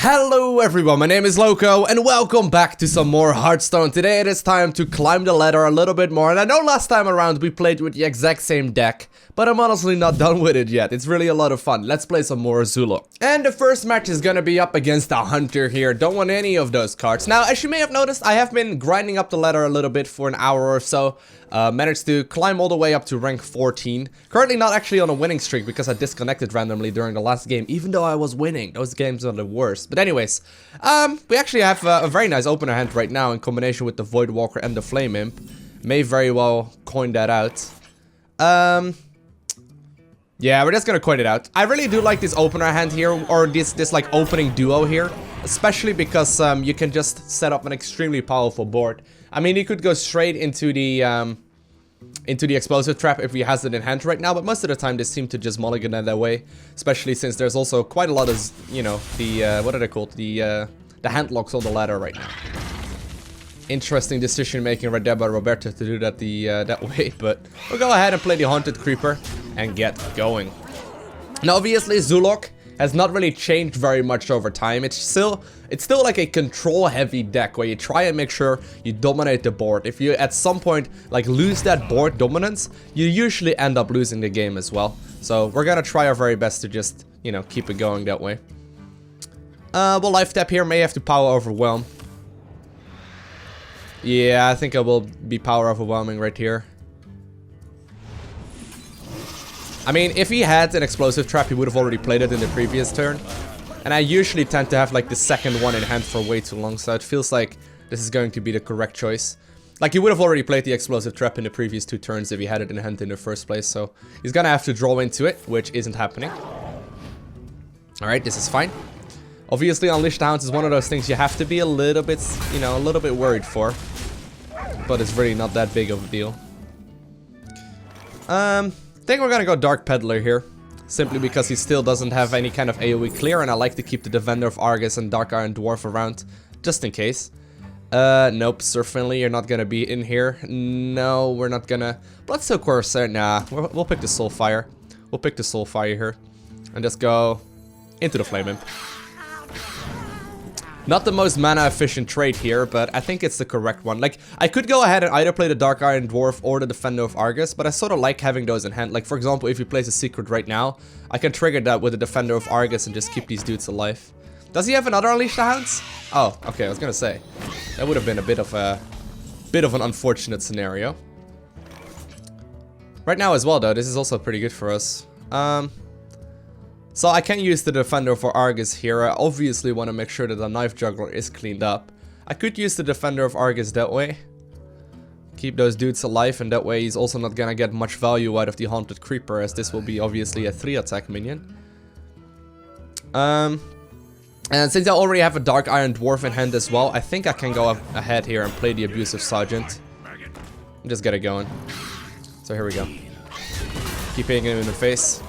Hello everyone, my name is Lowko and welcome back to some more Hearthstone. Today it is time to climb the ladder a little bit more, and I know last time around we played with the exact same deck, but I'm honestly not done with it yet. It's really a lot of fun. Let's play some more Zoolock. And the first match is gonna be up against a Hunter here. Don't want any of those cards. Now, as you may have noticed, I have been grinding up the ladder a little bit for an hour or so. Managed to climb all the way up to rank 14. Currently not actually on a winning streak because I disconnected randomly during the last game, even though I was winning. Those games are the worst. But anyways, we actually have a very nice opener hand right now in combination with the Voidwalker and the Flame Imp. May very well coin that out. Yeah, we're just gonna coin it out. I really do like this opener hand here, or this like opening duo here. Especially because you can just set up an extremely powerful board. I mean, he could go straight into the explosive trap if he has it in hand right now, but most of the time they seem to just mulligan it that way. Especially since there's also quite a lot of, you know, the, what are they called? The hand locks on the ladder right now. Interesting decision making right there by Roberto to do that that way, but we'll go ahead and play the Haunted Creeper and get going. Now obviously Zoolock has not really changed very much over time. It's still like a control heavy deck where you try and make sure you dominate the board. If you at some point like lose that board dominance, you usually end up losing the game as well. So we're gonna try our very best to just, you know, keep it going that way. We'll life tap here, may have to power overwhelm. Yeah, I think I will be power overwhelming right here. I mean, if he had an explosive trap, he would have already played it in the previous turn. And I usually tend to have like the second one in hand for way too long, so it feels like this is going to be the correct choice. Like, he would have already played the explosive trap in the previous two turns if he had it in hand in the first place, so he's gonna have to draw into it, which isn't happening. Alright, this is fine. Obviously, Unleash the Hounds is one of those things you have to be a little bit, you know, a little bit worried for. But it's really not that big of a deal. I think we're gonna go Dark Peddler here. Simply because he still doesn't have any kind of AoE clear, and I like to keep the Defender of Argus and Dark Iron Dwarf around, just in case. Nope, Sir Finley, you're not gonna be in here. No, we're not gonna... Bloodstoke Corsair, nah, we'll pick the Soulfire. We'll pick the Soulfire here. And just go into the Flame Imp. Not the most mana efficient trade here, but I think it's the correct one. Like, I could go ahead and either play the Dark Iron Dwarf or the Defender of Argus, but I sort of like having those in hand. Like, for example, if you place a secret right now, I can trigger that with the Defender of Argus and just keep these dudes alive. Does he have another Unleash the Hounds? Oh, okay, I was gonna say. That would have been a bit of an unfortunate scenario. Right now as well, though, this is also pretty good for us. So I can use the Defender for Argus here. I obviously want to make sure that the Knife Juggler is cleaned up. I could use the Defender of Argus that way. Keep those dudes alive, and that way he's also not gonna get much value out of the Haunted Creeper, as this will be obviously a 3-attack minion. And since I already have a Dark Iron Dwarf in hand as well, I think I can go ahead here and play the Abusive Sergeant. And just get it going. So here we go. Keep hitting him in the face.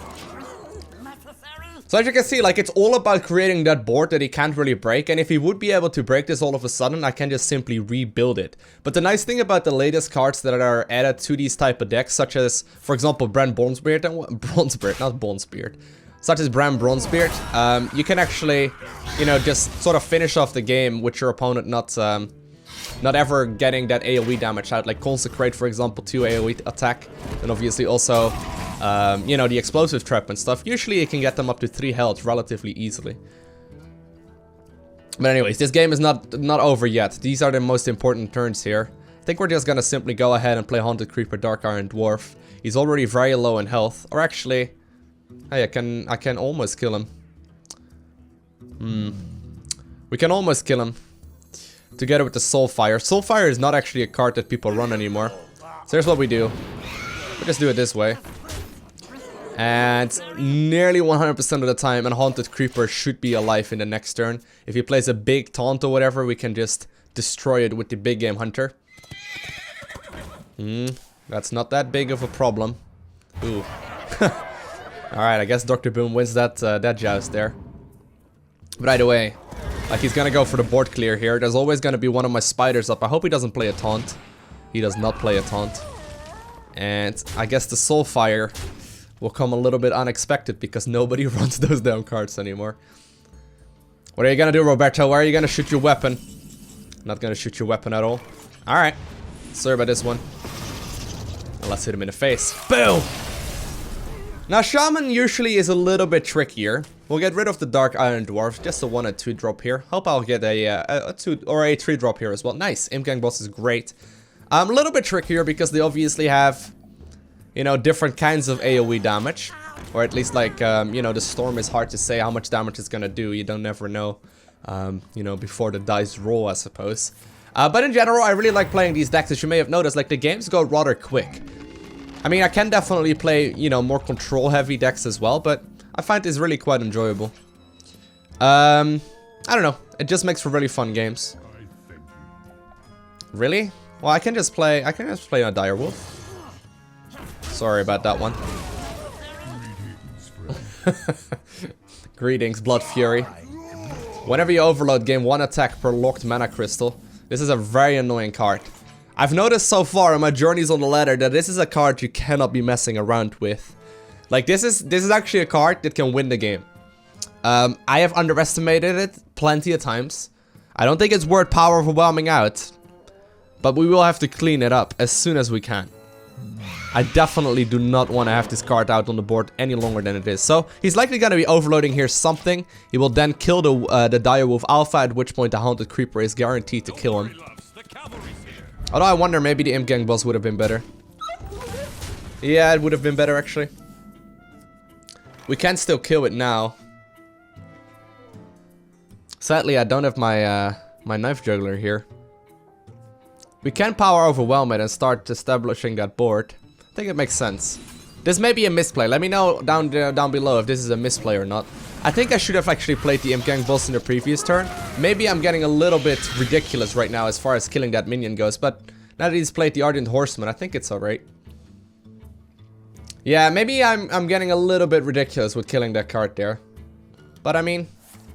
So as you can see, like, it's all about creating that board that he can't really break, and if he would be able to break this all of a sudden, I can just simply rebuild it. But the nice thing about the latest cards that are added to these type of decks, such as, for example, Brann Bronzebeard and Bronzebeard, such as Brann Bronzebeard, you can actually, you know, just sort of finish off the game with your opponent not ever getting that AoE damage out. Like Consecrate, for example, 2 AoE attack, and obviously also you know, the explosive trap and stuff. Usually you can get them up to 3 health relatively easily. But anyways, this game is not over yet. These are the most important turns here. I think we're just gonna simply go ahead and play Haunted Creeper, Dark Iron Dwarf. He's already very low in health. Or actually, hey, I can almost kill him. We can almost kill him. Together with the Soulfire. Soulfire is not actually a card that people run anymore. So here's what we do. We'll just do it this way. And nearly 100% of the time, a Haunted Creeper should be alive in the next turn. If he plays a big taunt or whatever, we can just destroy it with the big game Hunter. That's not that big of a problem. Ooh. Alright, I guess Dr. Boom wins that joust there. But either way, like, he's gonna go for the board clear here. There's always gonna be one of my spiders up. I hope he doesn't play a taunt. He does not play a taunt. And I guess the Soulfire will come a little bit unexpected because nobody runs those down cards anymore. What are you gonna do, Roberto? Where are you gonna shoot your weapon? Not gonna shoot your weapon at all. Alright. Sorry about this one. Let's hit him in the face. Boom! Now, Shaman usually is a little bit trickier. We'll get rid of the Dark Iron Dwarf. Just a 1 and 2 drop here. Hope I'll get a 2 or a 3 drop here as well. Nice. Imp Gang Boss is great. A little bit trickier because they obviously have, you know, different kinds of AoE damage. Or at least, like, you know, the Storm is hard to say how much damage it's gonna do. You don't never know, you know, before the dice roll, I suppose. But in general, I really like playing these decks. As you may have noticed, like, the games go rather quick. I mean, I can definitely play, you know, more control-heavy decks as well, but I find this really quite enjoyable. I don't know. It just makes for really fun games. Really? Well, I can just play a Direwolf. Sorry about that one. Greetings, Blood Fury. Whenever you overload, gain 1 attack per locked mana crystal. This is a very annoying card. I've noticed so far in my journeys on the ladder that this is a card you cannot be messing around with. Like, this is actually a card that can win the game. I have underestimated it plenty of times. I don't think it's worth power overwhelming out, but we will have to clean it up as soon as we can. I definitely do not want to have this card out on the board any longer than it is. So he's likely going to be overloading here something. He will then kill the Direwolf Alpha, at which point the Haunted Creeper is guaranteed to kill him. Although I wonder, maybe the Imp Gang Boss would have been better. Yeah, it would have been better actually. We can still kill it now. Sadly, I don't have my my Knife Juggler here. We can power overwhelm it and start establishing that board. I think it makes sense. This may be a misplay. Let me know down below if this is a misplay or not. I think I should have actually played the Imp Gang Boss in the previous turn. Maybe I'm getting a little bit ridiculous right now as far as killing that minion goes, but now that he's played the Ardent Horseman, I think it's alright. Yeah, maybe I'm getting a little bit ridiculous with killing that card there. But I mean,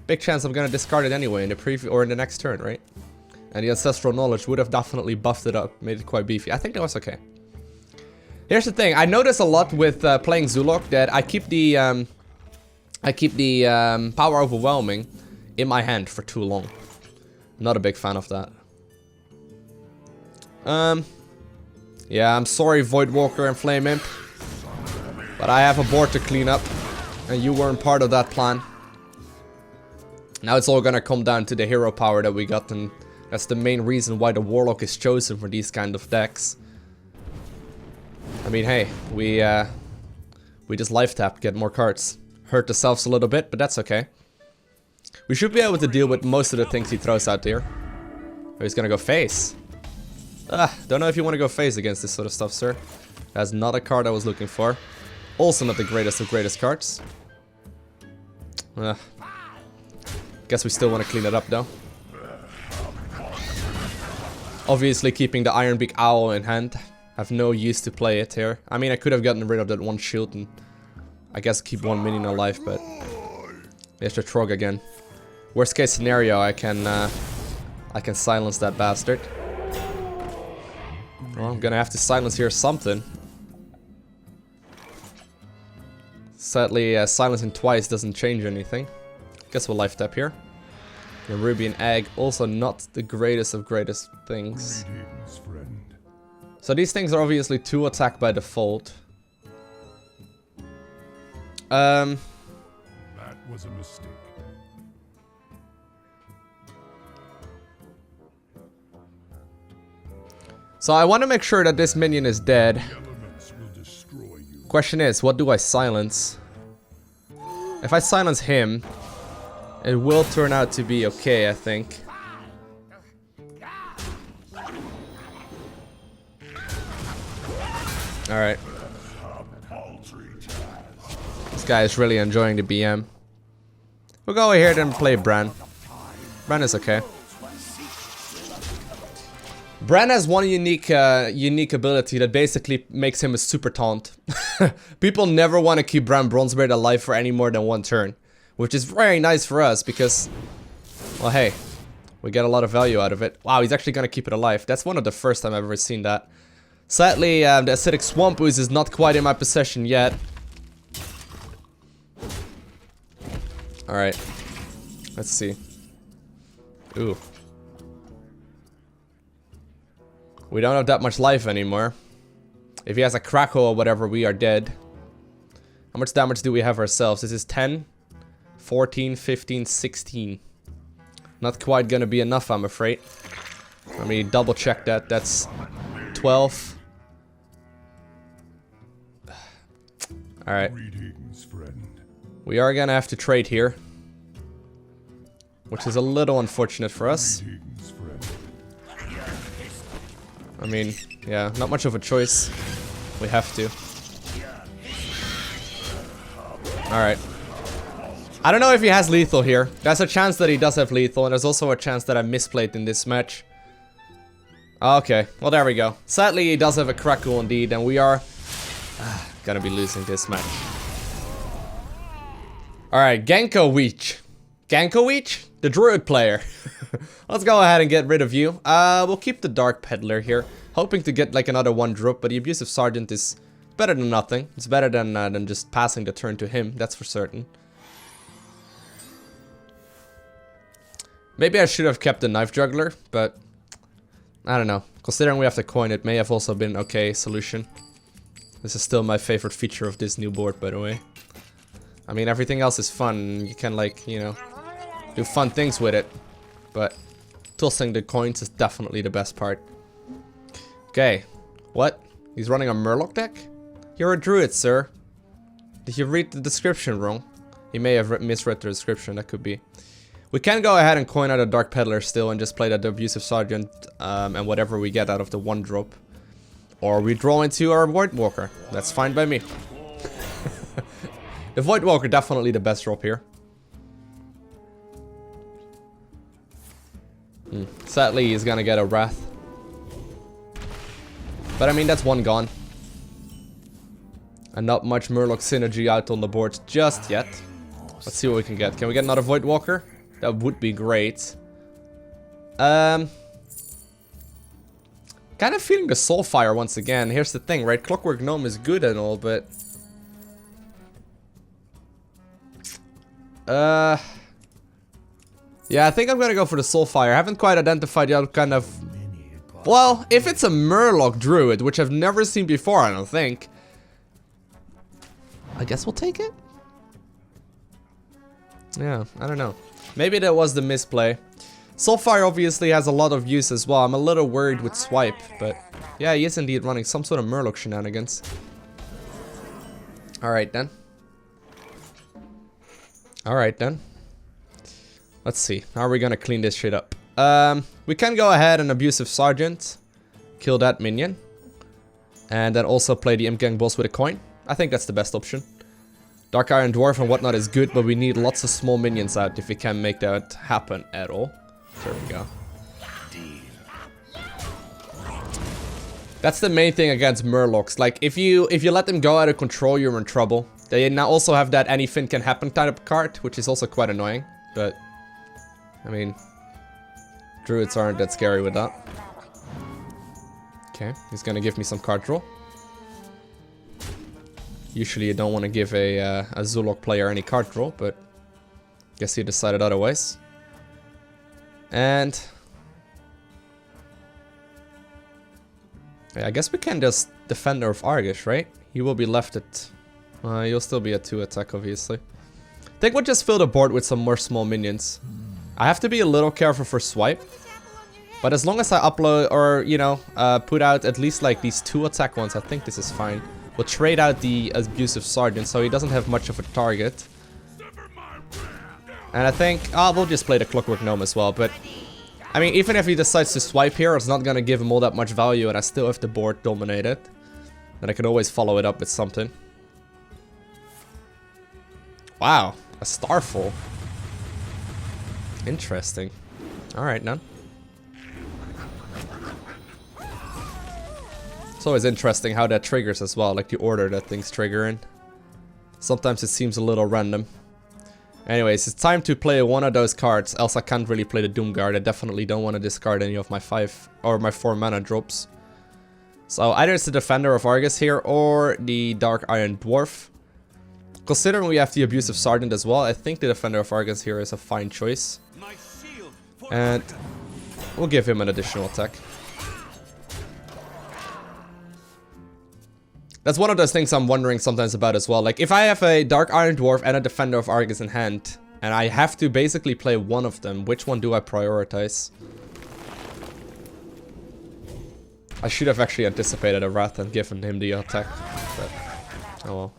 big chance I'm gonna discard it anyway in the preview or in the next turn, right? And the Ancestral Knowledge would have definitely buffed it up, made it quite beefy. I think that was okay. Here's the thing, I notice a lot with playing Zoolock that I keep the power overwhelming in my hand for too long. Not a big fan of that. Yeah, I'm sorry Voidwalker and Flame Imp, but I have a board to clean up, and you weren't part of that plan. Now it's all gonna come down to the hero power that we got, and that's the main reason why the Warlock is chosen for these kind of decks. I mean, hey, we just life tapped, get more cards. Hurt ourselves a little bit, but that's okay. We should be able to deal with most of the things he throws out there. Oh, he's gonna go face. Don't know if you want to go face against this sort of stuff, sir. That's not a card I was looking for. Also not the greatest of greatest cards. Guess we still want to clean it up, though. Obviously keeping the Ironbeak Owl in hand. Have no use to play it here. I mean, I could have gotten rid of that one shield and I guess keep one minion alive, but there's the Trog again. Worst case scenario, I can silence that bastard. Well, I'm gonna have to silence here something. Sadly, silencing twice doesn't change anything. Guess we'll life tap here. Nerubian Egg, also not the greatest of greatest things. So these things are obviously 2 attack by default. That was a mistake. So I want to make sure that this minion is dead. Question is, what do I silence? If I silence him, it will turn out to be okay, I think. Alright. This guy is really enjoying the BM. We'll go ahead and play Brann. Brann is okay. Brann has one unique ability that basically makes him a super taunt. People never want to keep Brann Bronzebeard alive for any more than 1 turn. Which is very nice for us because, well, hey, we get a lot of value out of it. Wow, he's actually gonna keep it alive. That's one of the first time I've ever seen that. Sadly, the Acidic Swamp Ooze is not quite in my possession yet. Alright. Let's see. Ooh. We don't have that much life anymore. If he has a Krakow or whatever, we are dead. How much damage do we have ourselves? This is 10, 14, 15, 16. Not quite gonna be enough, I'm afraid. Let me double check that. That's 12. Alright. We are gonna have to trade here. Which is a little unfortunate for us. I mean, yeah, not much of a choice. We have to. Alright. I don't know if he has lethal here. There's a chance that he does have lethal, and there's also a chance that I misplayed in this match. Okay, well there we go. Sadly, he does have a Krakow indeed, and we are gonna be losing this match. Alright, Genko Weech. Genko Weech? The Druid player. Let's go ahead and get rid of you. We'll keep the Dark Peddler here. Hoping to get like another 1-drop, but the Abusive Sergeant is better than nothing. It's better than just passing the turn to him, that's for certain. Maybe I should have kept the Knife Juggler, but I don't know. Considering we have to coin, it may have also been an okay solution. This is still my favorite feature of this new board, by the way. I mean, everything else is fun. You can, like, you know, do fun things with it. But tossing the coins is definitely the best part. Okay. What? He's running a Murloc deck? You're a Druid, sir. Did you read the description wrong? He may have misread the description, that could be. We can go ahead and coin out a Dark Peddler still and just play the Abusive Sergeant and whatever we get out of the 1-drop. Or we draw into our Voidwalker. That's fine by me. The Voidwalker definitely the best drop here. Sadly, he's gonna get a Wrath. But I mean, that's one gone. And not much Murloc synergy out on the board just yet. Let's see what we can get. Can we get another Voidwalker? That would be great. Kind of feeling the Soulfire once again. Here's the thing, right? Clockwork Gnome is good and all, but... yeah, I think I'm gonna go for the Soulfire. I haven't quite identified the other kind of... Well, if it's a Murloc Druid, which I've never seen before, I don't think. I guess we'll take it? Yeah, I don't know. Maybe that was the misplay. Soulfire obviously has a lot of use as well. I'm a little worried with Swipe, but yeah, he is indeed running some sort of Murloc shenanigans. Alright then. Alright then. Let's see. How are we gonna clean this shit up? We can go ahead and Abusive Sergeant. Kill that minion. And then also play the Imp Gang Boss with a coin. I think that's the best option. Dark Iron Dwarf and whatnot is good, but we need lots of small minions out if we can make that happen at all. There we go. That's the main thing against Murlocs. Like, if you let them go out of control, you're in trouble. They now also have that anything can happen type of card, which is also quite annoying. But, I mean, Druids aren't that scary with that. Okay, he's gonna give me some card draw. Usually you don't want to give a Zoolock player any card draw, but guess he decided otherwise. And yeah, I guess we can just Defender of Argus, right? He will be left at... he'll still be at 2 attack, obviously. I think we'll just fill the board with some more small minions. I have to be a little careful for Swipe. But as long as I upload, or, you know, put out at least like these 2 attack ones, I think this is fine. We'll trade out the Abusive Sergeant, so he doesn't have much of a target. And I think... we'll just play the Clockwork Gnome as well, but... I mean, even if he decides to swipe here, it's not gonna give him all that much value, and I still have the board dominated. Then I can always follow it up with something. Wow, a Starfall. Interesting. Alright, none. It's always interesting how that triggers as well, like the order that things trigger in. Sometimes it seems a little random. Anyways, it's time to play one of those cards, else I can't really play the Doomguard. I definitely don't want to discard any of my 5 or my 4 mana drops. So either it's the Defender of Argus here or the Dark Iron Dwarf. Considering we have the Abusive Sergeant as well, I think the Defender of Argus here is a fine choice. And we'll give him an additional attack. That's one of those things I'm wondering sometimes about as well. Like, if I have a Dark Iron Dwarf and a Defender of Argus in hand, and I have to basically play one of them, which one do I prioritize? I should have actually anticipated a Wrath and given him the attack, but oh well.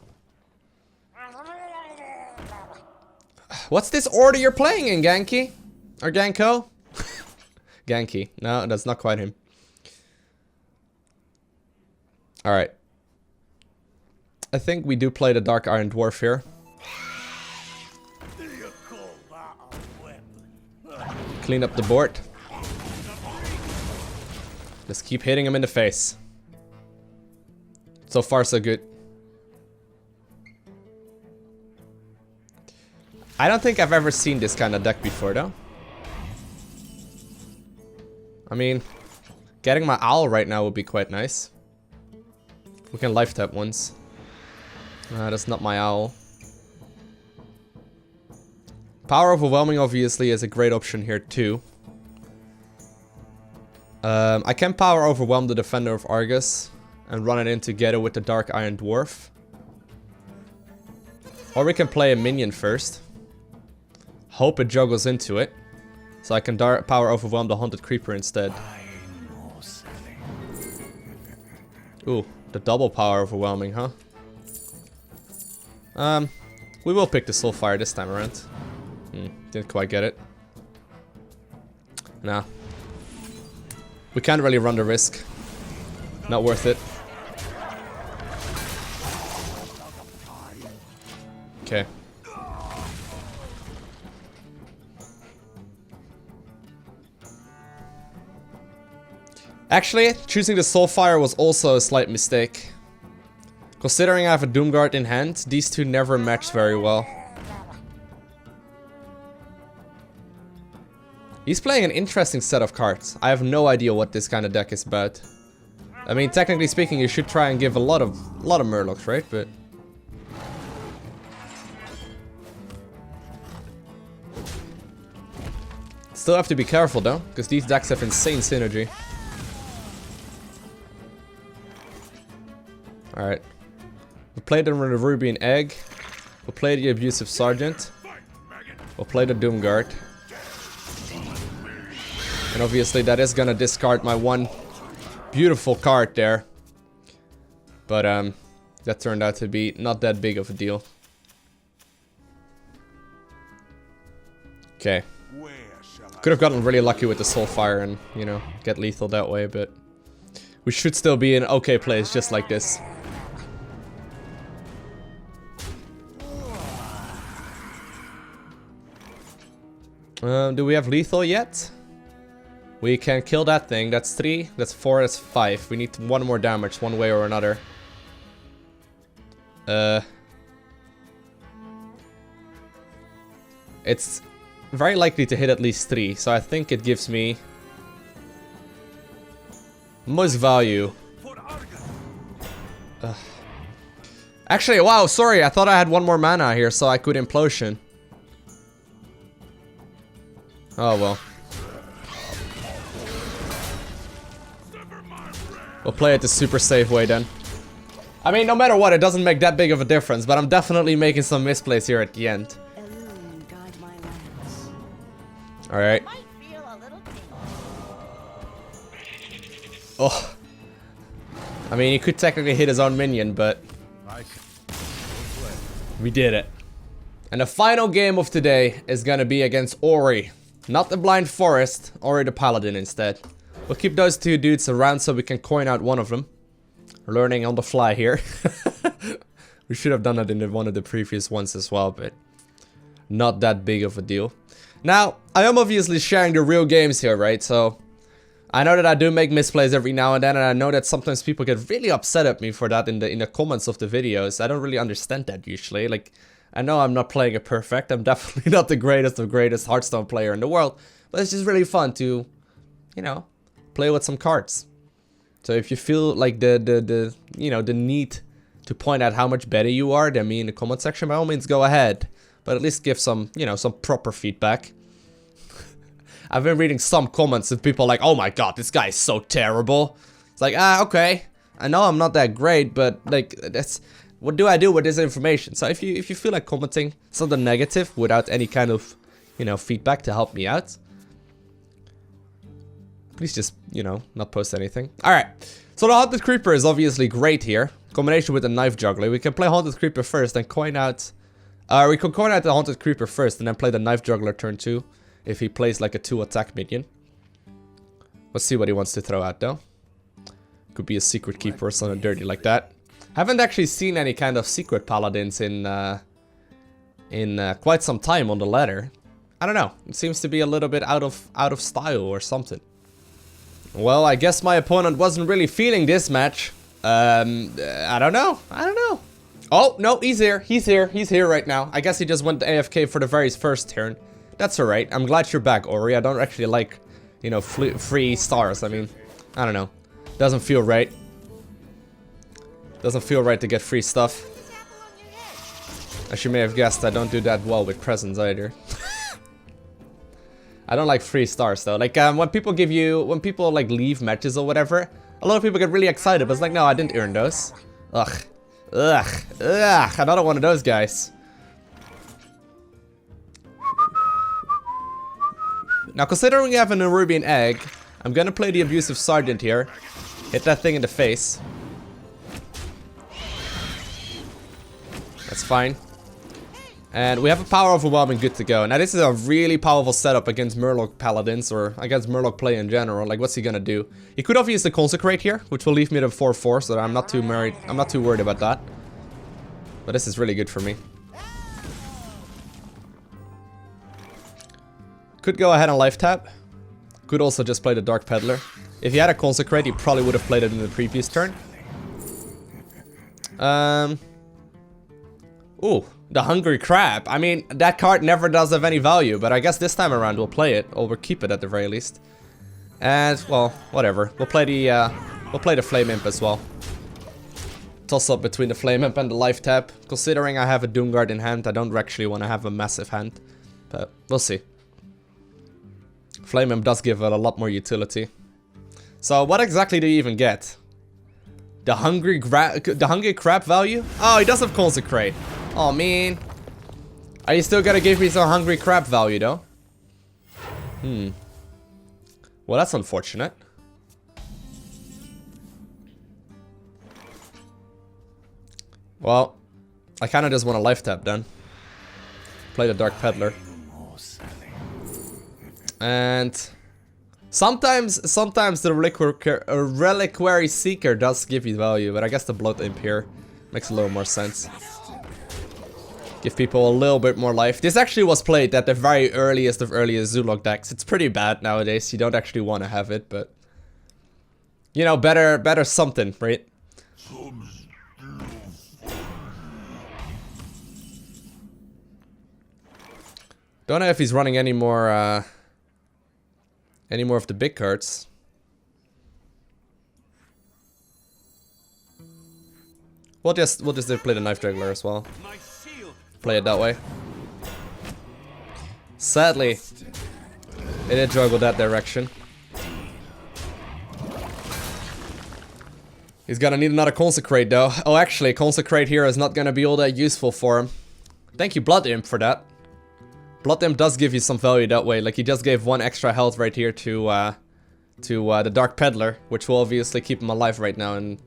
What's this order you're playing in, Ganky? Or Ganko? Ganky. No, that's not quite him. Alright. I think we do play the Dark Iron Dwarf here. Clean up the board. Just keep hitting him in the face. So far, so good. I don't think I've ever seen this kind of deck before, though. I mean, getting my owl right now would be quite nice. We can life tap once. That's not my owl. Power Overwhelming obviously is a great option here too. I can Power Overwhelm the Defender of Argus and run it in together with the Dark Iron Dwarf. Or we can play a minion first. Hope it juggles into it. So I can Power Overwhelm the Haunted Creeper instead. Ooh, the double Power Overwhelming, huh? We will pick the Soulfire this time around. Didn't quite get it. Nah. We can't really run the risk. Not worth it. Okay. Actually, choosing the Soulfire was also a slight mistake. Considering I have a Doomguard in hand, these two never match very well. He's playing an interesting set of cards. I have no idea what this kind of deck is about. I mean, technically speaking, you should try and give a lot of Murlocs, right? But still have to be careful though, because these decks have insane synergy. Alright. We'll play the Nerubian Egg. We'll play the Abusive Sergeant. We'll play the Doomguard. And obviously that is gonna discard my one beautiful card there. But that turned out to be not that big of a deal. Okay. Could have gotten really lucky with the Soulfire and, you know, get lethal that way, but we should still be in okay place just like this. Do we have lethal yet? We can kill that thing. That's 3, that's 4, that's 5. We need 1 more damage one way or another. It's very likely to hit at least 3, so I think it gives me most value. Actually, wow, sorry, I thought I had 1 more mana here so I could Imp-losion. Oh well. We'll play it the super safe way then. I mean, no matter what, it doesn't make that big of a difference, but I'm definitely making some misplays here at the end. Alright. Oh. I mean, he could technically hit his own minion, but we did it. And the final game of today is gonna be against Ori. Not the Blind Forest, Ori the Paladin instead. We'll keep those two dudes around so we can coin out one of them. We're learning on the fly here. We should have done that in one of the previous ones as well, but not that big of a deal. Now, I am obviously sharing the real games here, right? So I know that I do make misplays every now and then, and I know that sometimes people get really upset at me for that in the comments of the videos. I don't really understand that usually. Like, I know I'm not playing it perfect. I'm definitely not the greatest of greatest Hearthstone player in the world, but it's just really fun to, you know, play with some cards. So if you feel like the you know, the need to point out how much better you are than me in the comment section, by all means go ahead. But at least give some, you know, some proper feedback. I've been reading some comments of people like, oh my god, this guy is so terrible. It's like, okay. I know I'm not that great, but like, that's... What do I do with this information? So if you feel like commenting something negative without any kind of, you know, feedback to help me out, please just, you know, not post anything. Alright, so the Haunted Creeper is obviously great here. Combination with the Knife Juggler. We can play Haunted Creeper first, then coin out... we can coin out the Haunted Creeper first, and then play the Knife Juggler turn 2. If he plays like a 2 attack minion. Let's see what he wants to throw out though. Could be a Secret Keeper or something dirty like that. Haven't actually seen any kind of Secret Paladins in quite some time on the ladder. I don't know. It seems to be a little bit out of style or something. Well, I guess my opponent wasn't really feeling this match. I don't know. Oh, no, he's here. He's here right now. I guess he just went to AFK for the very first turn. That's alright. I'm glad you're back, Ori. I don't actually like, you know, free stars. I mean, I don't know. Doesn't feel right. Doesn't feel right to get free stuff. As you may have guessed, I don't do that well with presents either. I don't like free stars though. Like when people like leave matches or whatever, a lot of people get really excited, but it's like, no, I didn't earn those. Ugh. Another one of those guys. Now, considering we have a Nerubian Egg, I'm gonna play the Abusive Sergeant here. Hit that thing in the face. That's fine. And we have a Power Overwhelming good to go. Now this is a really powerful setup against Murloc Paladins, or against Murloc play in general. Like, what's he gonna do? He could obviously Consecrate here, which will leave me to 4/4, so that I'm not too worried about that. But this is really good for me. Could go ahead and life tap. Could also just play the Dark Peddler. If he had a Consecrate, he probably would have played it in the previous turn. Ooh, the Hungry Crab. I mean, that card never does have any value, but I guess this time around we'll play it, or we'll keep it at the very least. And, well, whatever. We'll play the Flame Imp as well. Toss up between the Flame Imp and the life tap. Considering I have a Doomguard in hand, I don't actually want to have a massive hand. But we'll see. Flame Imp does give it a lot more utility. So what exactly do you even get? The Hungry Crab value? Oh, he does have Consecrate. Oh man. Are you still gonna give me some Hungry Crab value though? Well, that's unfortunate. Well, I kinda just want a life tap then. Play the Dark Peddler. And sometimes the Reliquary Seeker does give you value, but I guess the Blood Imp here makes a little more sense. Give people a little bit more life. This actually was played at the very earliest of Zoolock decks. It's pretty bad nowadays. You don't actually want to have it, but you know, better something, right? Don't know if he's running any more of the big cards. We'll just play the Knife Juggler as well. Play it that way. Sadly, it did juggle that direction. He's gonna need another Consecrate though. Oh, actually, Consecrate here is not gonna be all that useful for him. Thank you, Blood Imp, for that. Blood Imp does give you some value that way. Like, he just gave 1 extra health right here to the Dark Peddler, which will obviously keep him alive right now in,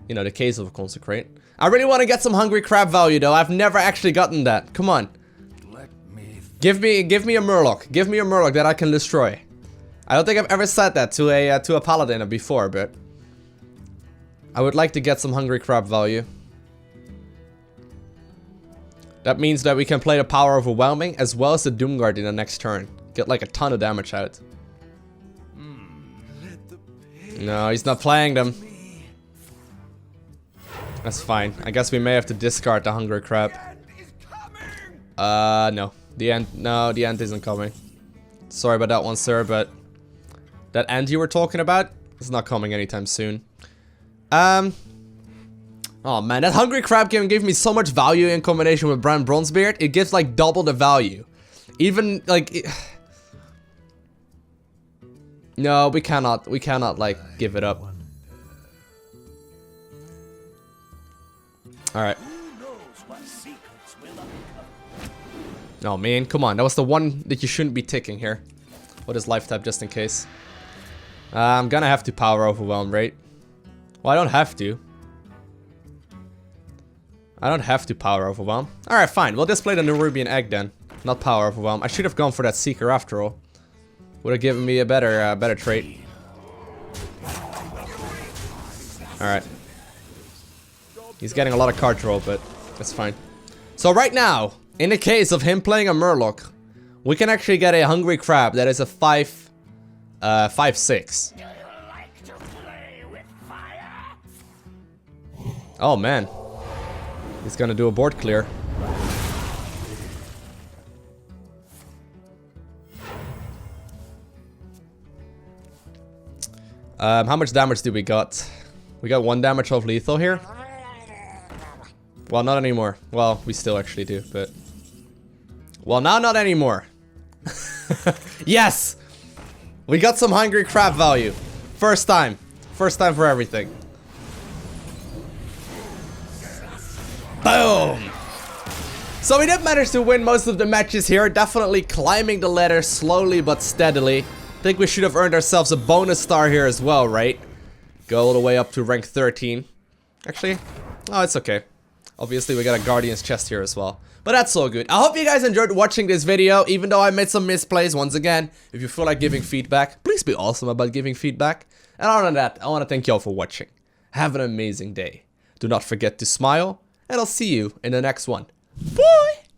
you know, the case of a Consecrate. I really want to get some Hungry Crab value though. I've never actually gotten that. Come on. Give me a Murloc. Give me a Murloc that I can destroy. I don't think I've ever said that to a Paladin before, but I would like to get some Hungry Crab value. That means that we can play the Power Overwhelming as well as the Doomguard in the next turn. Get like a ton of damage out. No, he's not playing them. That's fine. I guess we may have to discard the Hungry Crab. No. The end isn't coming. Sorry about that one, sir, but that end you were talking about is not coming anytime soon. Oh man, that Hungry Crab game gave me so much value in combination with Brann Bronzebeard. It gives like double the value. Even like No, we cannot like give it up. Alright. Oh man, come on. That was the one that you shouldn't be ticking here. What is life type just in case? I'm gonna have to power overwhelm, right? Well, I don't have to. I don't have to power overwhelm. Alright, fine. We'll display the Nerubian Egg then. Not power overwhelm. I should have gone for that Seeker after all. Would have given me a better trait. Alright. He's getting a lot of card draw, but that's fine. So right now, in the case of him playing a Murloc, we can actually get a Hungry Crab that is a 5/6. Oh man. He's gonna do a board clear. How much damage do we got? We got 1 damage of lethal here. Well, not anymore. Well, we still actually do, but... Well, now not anymore. Yes! We got some Hungry Crab value. First time. First time for everything. Boom! So we did manage to win most of the matches here. Definitely climbing the ladder slowly but steadily. Think we should have earned ourselves a bonus star here as well, right? Go all the way up to rank 13. Actually, oh, it's okay. Obviously, we got a Guardian's chest here as well. But that's all good. I hope you guys enjoyed watching this video, even though I made some misplays. Once again, if you feel like giving feedback, please be awesome about giving feedback. And other than that, I want to thank you all for watching. Have an amazing day. Do not forget to smile, and I'll see you in the next one. Bye!